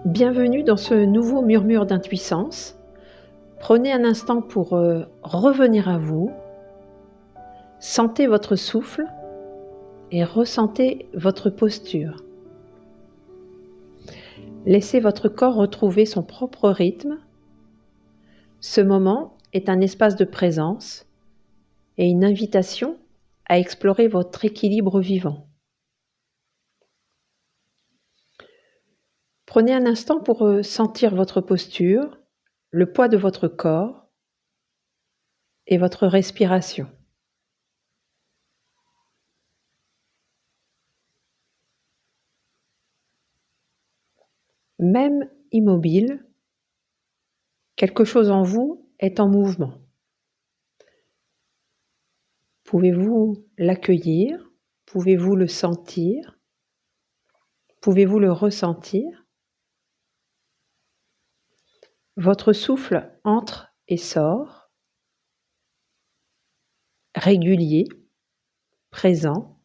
Bienvenue dans ce nouveau murmure d'intuissance. Prenez un instant pour revenir à vous. Sentez votre souffle et ressentez votre posture. Laissez votre corps retrouver son propre rythme. Ce moment est un espace de présence et une invitation à explorer votre équilibre vivant. Prenez un instant pour sentir votre posture, le poids de votre corps et votre respiration. Même immobile, quelque chose en vous est en mouvement. Pouvez-vous l'accueillir? Pouvez-vous le sentir? Pouvez-vous le ressentir? Votre souffle entre et sort, régulier, présent,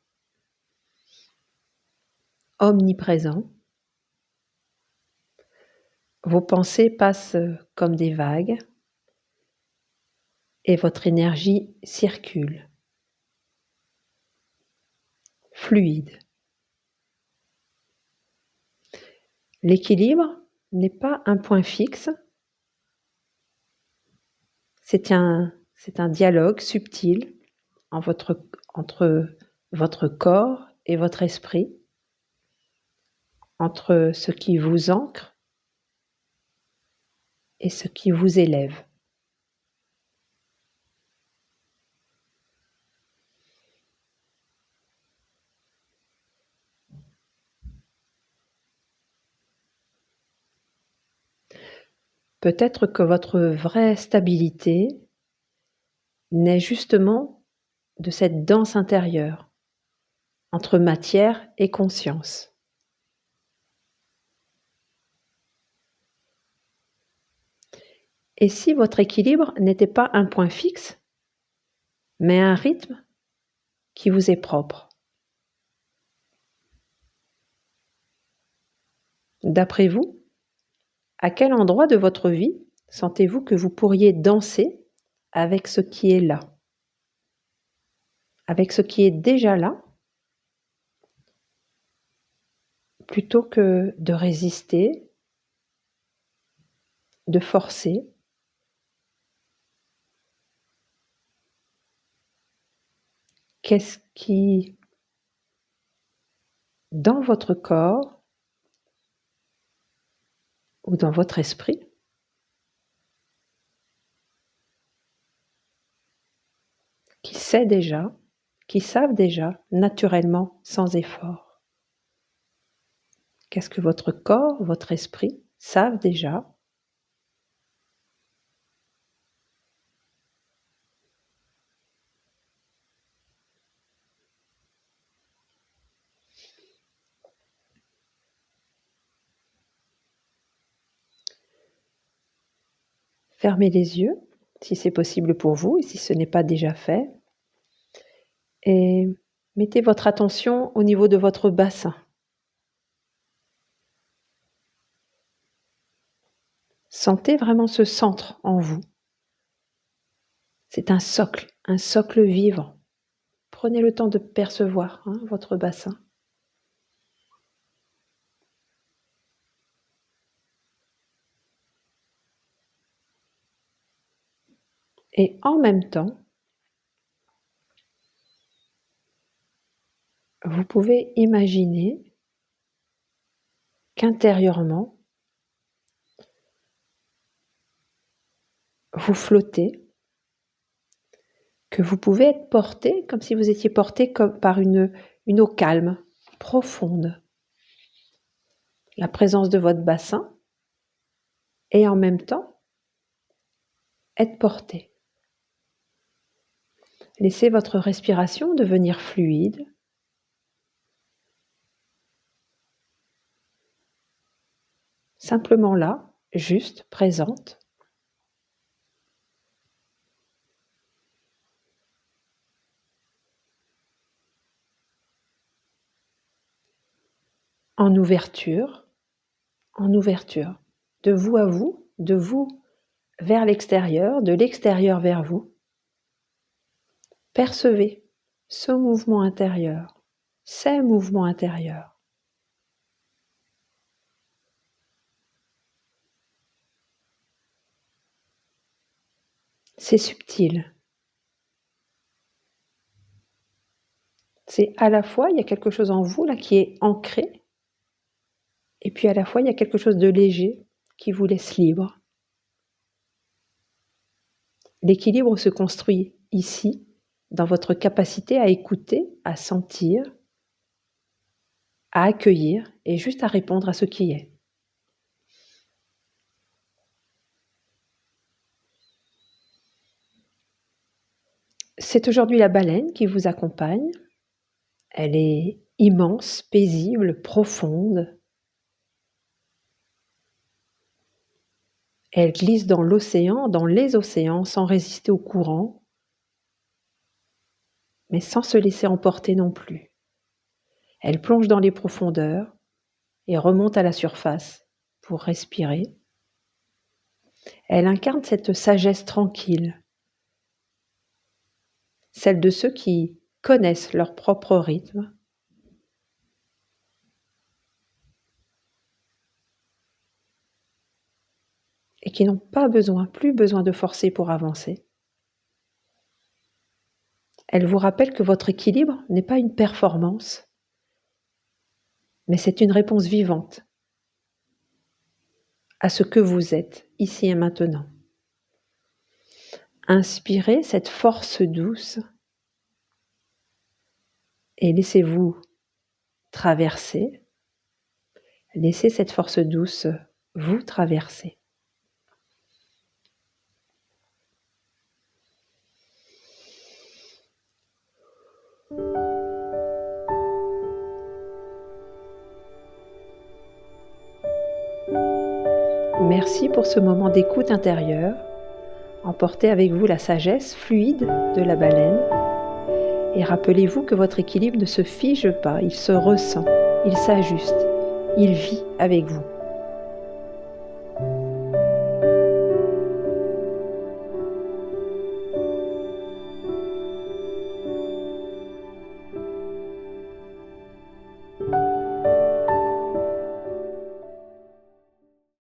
omniprésent. Vos pensées passent comme des vagues et votre énergie circule, fluide. L'équilibre n'est pas un point fixe, c'est un dialogue subtil entre votre corps et votre esprit, entre ce qui vous ancre et ce qui vous élève. Peut-être que votre vraie stabilité naît justement de cette danse intérieure entre matière et conscience. Et si votre équilibre n'était pas un point fixe, mais un rythme qui vous est propre? D'après vous, à quel endroit de votre vie sentez-vous que vous pourriez danser avec ce qui est là, avec ce qui est déjà là, plutôt que de résister, de forcer? Qu'est-ce qui, dans votre corps ou dans votre esprit, qui sait déjà, qui savent déjà naturellement sans effort? Qu'est-ce que votre corps, votre esprit savent déjà? Fermez les yeux, si c'est possible pour vous et si ce n'est pas déjà fait. Et mettez votre attention au niveau de votre bassin. Sentez vraiment ce centre en vous. C'est un socle vivant. Prenez le temps de percevoir votre bassin. Et en même temps, vous pouvez imaginer qu'intérieurement, vous flottez, que vous pouvez être porté comme si vous étiez porté comme par une eau calme, profonde. La présence de votre bassin et en même temps, être porté. Laissez votre respiration devenir fluide. Simplement là, juste, présente. En ouverture, en ouverture, de vous à vous, de vous vers l'extérieur, de l'extérieur vers vous. Percevez ce mouvement intérieur, ces mouvements intérieurs. C'est subtil. C'est à la fois, il y a quelque chose en vous là qui est ancré, et puis à la fois, il y a quelque chose de léger qui vous laisse libre. L'équilibre se construit ici, dans votre capacité à écouter, à sentir, à accueillir et juste à répondre à ce qui est. C'est aujourd'hui la baleine qui vous accompagne. Elle est immense, paisible, profonde. Elle glisse dans l'océan, dans les océans, sans résister au courant, mais sans se laisser emporter non plus. Elle plonge dans les profondeurs et remonte à la surface pour respirer. Elle incarne cette sagesse tranquille, celle de ceux qui connaissent leur propre rythme, et qui n'ont plus besoin de forcer pour avancer. Elle vous rappelle que votre équilibre n'est pas une performance, mais c'est une réponse vivante à ce que vous êtes ici et maintenant. Inspirez cette force douce et laissez-vous traverser. Laissez cette force douce vous traverser. Merci pour ce moment d'écoute intérieure. Emportez avec vous la sagesse fluide de la baleine et rappelez-vous que votre équilibre ne se fige pas, il se ressent, il s'ajuste, il vit avec vous.